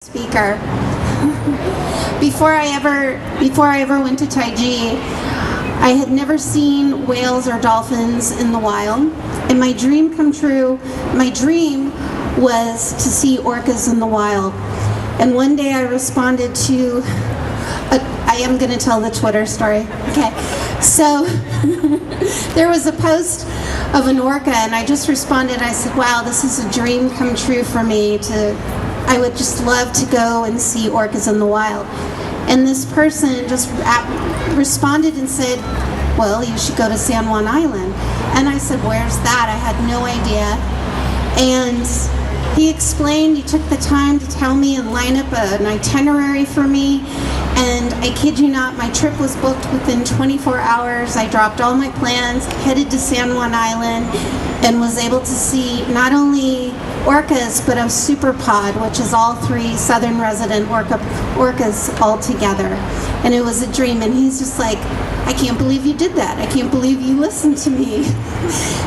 Speaker. Before I ever went to Taiji, I had never seen whales or dolphins in the wild, and my dream come true. My dream was to see orcas in the wild. And one day I responded to I am going to tell the Twitter story. Okay. So there was a post of an orca, and I just responded. I said, wow, this is a dream come true for me. I would just love to go and see orcas in the wild. And this person just responded and said, well, you should go to San Juan Island. And I said, where's that? I had no idea. And he explained, he took the time to tell me and line up an itinerary for me. And I kid you not, my trip was booked within 24 hours. I dropped all my plans, headed to San Juan Island, and was able to see not only orcas, but a superpod, which is all three southern resident orcas all together. And it was a dream. And he's just like, I can't believe you did that. I can't believe you listened to me.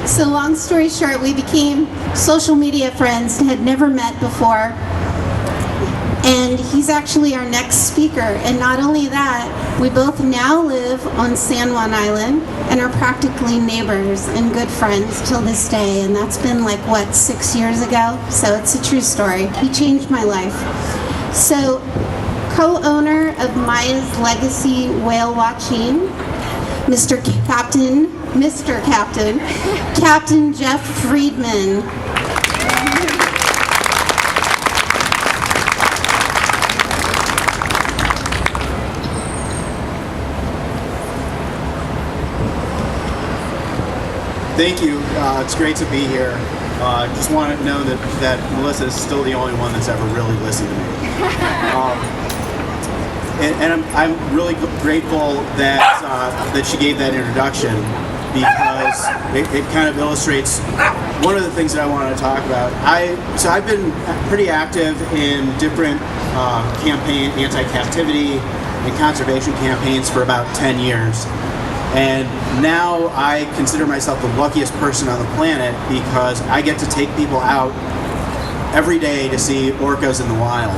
So long story short, we became social media friends and had never met before. And he's actually our next speaker. And not only that, we both now live on San Juan Island and are practically neighbors and good friends till this day. And that's been 6 years ago? So it's a true story. He changed my life. So, co-owner of Maya's Legacy Whale Watching, Captain Jeff Friedman. Thank you. It's great to be here. Just want to know that Melissa is still the only one that's ever really listened to me. And I'm really grateful that she gave that introduction, because it kind of illustrates one of the things that I wanted to talk about. I've been pretty active in different anti-captivity and conservation campaigns for about 10 years. And now I consider myself the luckiest person on the planet, because I get to take people out every day to see orcas in the wild.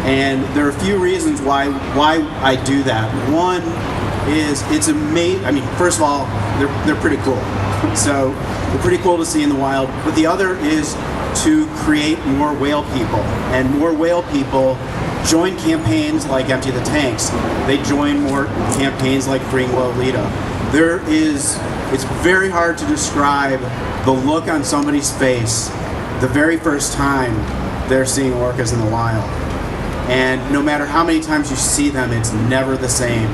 And there are a few reasons why I do that. One is it's amazing. I mean, first of all, they're pretty cool. So they're pretty cool to see in the wild. But the other is to create more whale people. And more whale people join campaigns like Empty the Tanks. They join more campaigns like Freeing Lolita. It's very hard to describe the look on somebody's face the very first time they're seeing orcas in the wild. And no matter how many times you see them, it's never the same.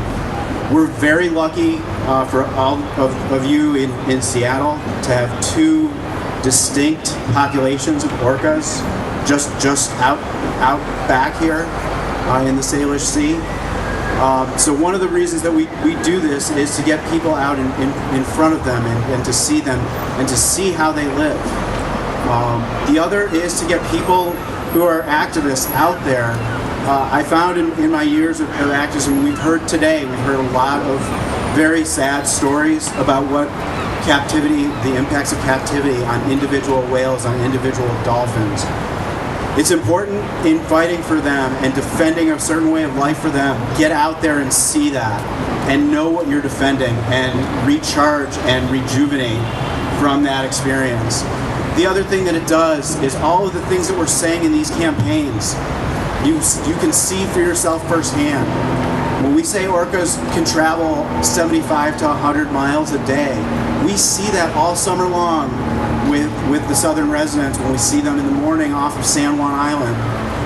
We're very lucky for all of you in Seattle to have two distinct populations of orcas just out back here in the Salish Sea. So one of the reasons that we do this is to get people out in front of them and to see them and to see how they live. The other is to get people who are activists out there. I found in my years of activism, we've heard a lot of very sad stories about what the impacts of captivity on individual whales, on individual dolphins. It's important in fighting for them and defending a certain way of life for them. Get out there and see that and know what you're defending and recharge and rejuvenate from that experience. The other thing that it does is all of the things that we're saying in these campaigns, you can see for yourself firsthand. When we say orcas can travel 75 to 100 miles a day, we see that all summer long with the southern residents. When we see them in the morning off of San Juan Island,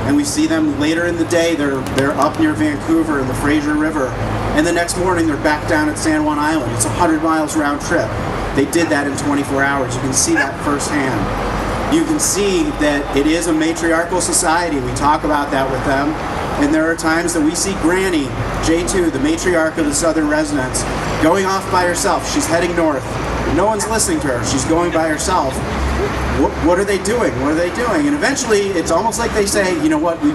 and we see them later in the day, they're up near Vancouver in the Fraser River, and the next morning they're back down at San Juan Island. It's 100 miles round trip. They did that in 24 hours. You can see that firsthand. You can see that it is a matriarchal society. We talk about that with them. And there are times that we see Granny, J2, the matriarch of the southern residents, going off by herself. She's heading north. No one's listening to her. She's going by herself. What are they doing? What are they doing? And eventually, it's almost like they say, you know what, we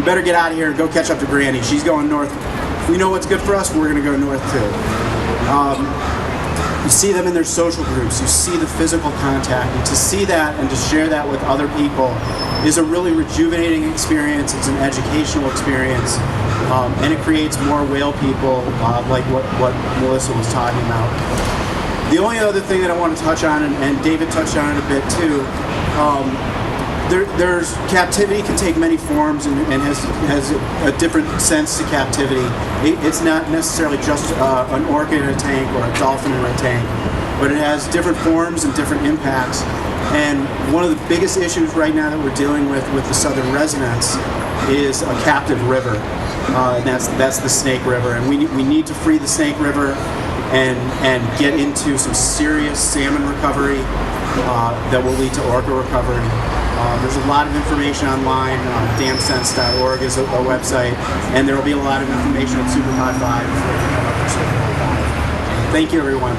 better get out of here and go catch up to Granny. She's going north. If we know what's good for us, we're going to go north too. You see them in their social groups. You see the physical contact. And to see that and to share that with other people is a really rejuvenating experience. It's an educational experience, and it creates more whale people like what Melissa was talking about. The only other thing that I want to touch on, and David touched on it a bit too, there's captivity can take many forms and has a different sense to captivity. It's not necessarily just an orca in a tank or a dolphin in a tank, but it has different forms and different impacts. And one of the biggest issues right now that we're dealing with the southern residents is a captive river, and that's the Snake River. And we need to free the Snake River and get into some serious salmon recovery that will lead to orca recovery. There's a lot of information online. Damsense.org is a website, and there will be a lot of information at SuperPod 5 before we come up for SuperPod 5. Thank you, everyone.